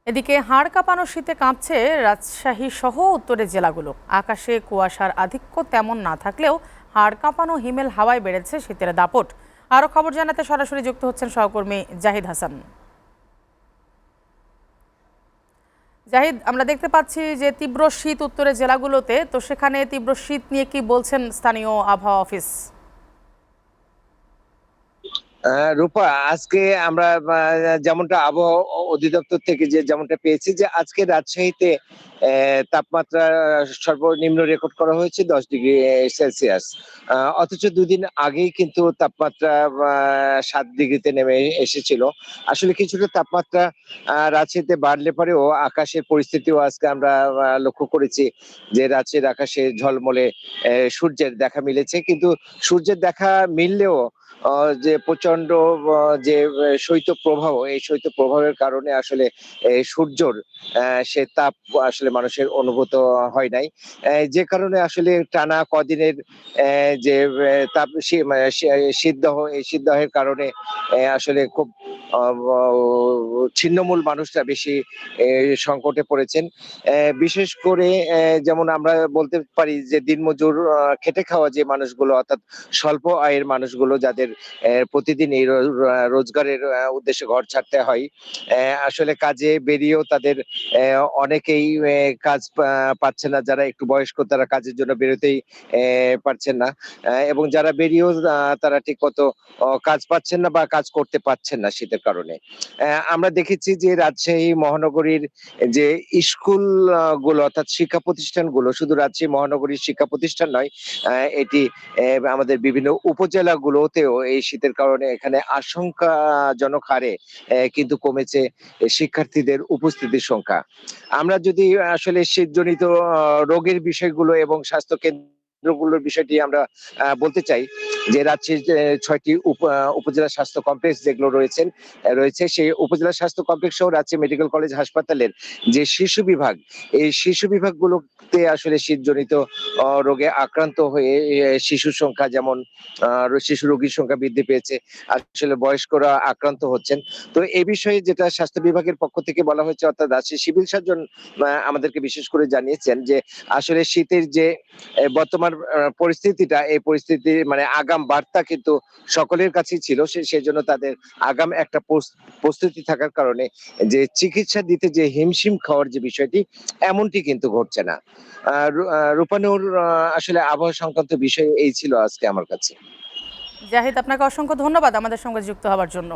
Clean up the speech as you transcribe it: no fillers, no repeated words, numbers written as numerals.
এদিকে হাড় কাঁপানো শীতে কাঁপছে রাজশাহী সহ উত্তরের জেলাগুলো। আকাশে কুয়াশার আধিক্য তেমন না থাকলেও হাড় কাঁপানো হিমেল হাওয়ায় বেড়েছে শীতের দাপট। আরও খবর জানাতে সরাসরি যুক্ত হচ্ছেন সহকর্মী জাহিদ হাসান। জাহিদ, আমরা দেখতে পাচ্ছি যে তীব্র শীত উত্তরের জেলাগুলোতে, তো সেখানে তীব্র শীত নিয়ে কি বলছেন স্থানীয় আবহাওয়া অফিস? রূপা, আজকে আমরা যেমনটা আবহাওয়া অধিদপ্তর থেকে যেমনটা পেয়েছি যে আজকে রাজশাহীতে তাপমাত্রা সর্বনিম্ন রেকর্ড করা হয়েছে 10 ডিগ্রি সেলসিয়াস। অথচ দুদিন আগেই কিন্তু তাপমাত্রা 7 ডিগ্রিতে নেমে এসেছিল। আসলে কিছুটা তাপমাত্রা রাজশাহীতে বাড়লে পরেও আকাশের পরিস্থিতিও আজকে আমরা লক্ষ্য করেছি যে রাজশাহীর আকাশে ঝলমলে সূর্যের দেখা মিলেছে, কিন্তু সূর্যের দেখা মিললেও যে প্রচন্ড যে শৈত্য প্রবাহ, এই শৈত্য প্রবাহের কারণে আসলে সূর্যর সে তাপ আসলে মানুষের অনুভূত হয় নাই, যে কারণে আসলে টানা কদিনের যে তাপ শীতদাহ, এই শীতদাহের কারণে আসলে খুব ছিন্নমূল মানুষরা বেশি সংকটে পড়েছেন। বিশেষ করে যেমন আমরা বলতে পারি যে দিনমজুর, খেটে খাওয়া যে মানুষগুলো, অর্থাৎ স্বল্প আয়ের মানুষগুলো, যাদের প্রতিদিন এই রোজগারের উদ্দেশ্যে ঘর ছাড়তে হয়, আসলে কাজে বেরিয়েও তাদের অনেকেই কাজ পাচ্ছে না। যারা একটু বয়স্ক তারা কাজের জন্য বেরোতেই পারছেন না, এবং যারা বেরিয়েও তারা ঠিক মতো কাজ পাচ্ছেন না বা কাজ করতে পারছেন না শীতের কারণে। আমরা দেখেছি যে রাজশাহী মহানগরীর যে স্কুল গুলো, অর্থাৎ শিক্ষা প্রতিষ্ঠানগুলো, শুধু রাজশাহী মহানগরীর শিক্ষা প্রতিষ্ঠান নয়, এটি আমাদের বিভিন্ন উপজেলাগুলোতেও এই শীতের কারণে এখানে আশঙ্কাজনক হারে কিন্তু কমেছে শিক্ষার্থীদের উপস্থিতির সংখ্যা। আমরা যদি আসলে শীতজনিত রোগের বিষয়গুলো এবং স্বাস্থ্য কেন্দ্রগুলোর বিষয়টি আমরা বলতে চাই, যে রাজশাহীর 6টি উপজেলা স্বাস্থ্য কমপ্লেক্স যেগুলো রয়েছে, সেই উপজেলা স্বাস্থ্য কমপ্লেক্স সহ রাজশাহী মেডিকেল কলেজ হাসপাতালের যে শিশু বিভাগ, এই শিশু বিভাগগুলোতে আসলে শীতজনিত রোগে আক্রান্ত হয়ে শিশুর সংখ্যা, যেমন শিশু রোগীর সংখ্যা বৃদ্ধি পেয়েছে, আসলে বয়স্করা আক্রান্ত হচ্ছেন। তো এই বিষয়ে যেটা স্বাস্থ্য বিভাগের পক্ষ থেকে বলা হয়েছে, অর্থাৎ রাজশাহী সিভিল সার্জন আমাদেরকে বিশেষ করে জানিয়েছেন যে আসলে শীতের যে বর্তমান পরিস্থিতিটা, এই পরিস্থিতি মানে আগাম বার্তা কিন্তু সকলের কাছেই ছিল, সেজন্য তাদের আগাম একটা প্রস্তুতি থাকার কারণে যে চিকিৎসা দিতে যে হিমশিম খাওয়ার যে বিষয়টি, এমনটি কিন্তু ঘটছে না। রূপানুর, আসলে আবহাওয়া সংক্রান্ত বিষয় এই ছিল আজকে আমার কাছে। জাহিদ, আপনাকে অসংখ্য ধন্যবাদ আমাদের সঙ্গে যুক্ত হওয়ার জন্য।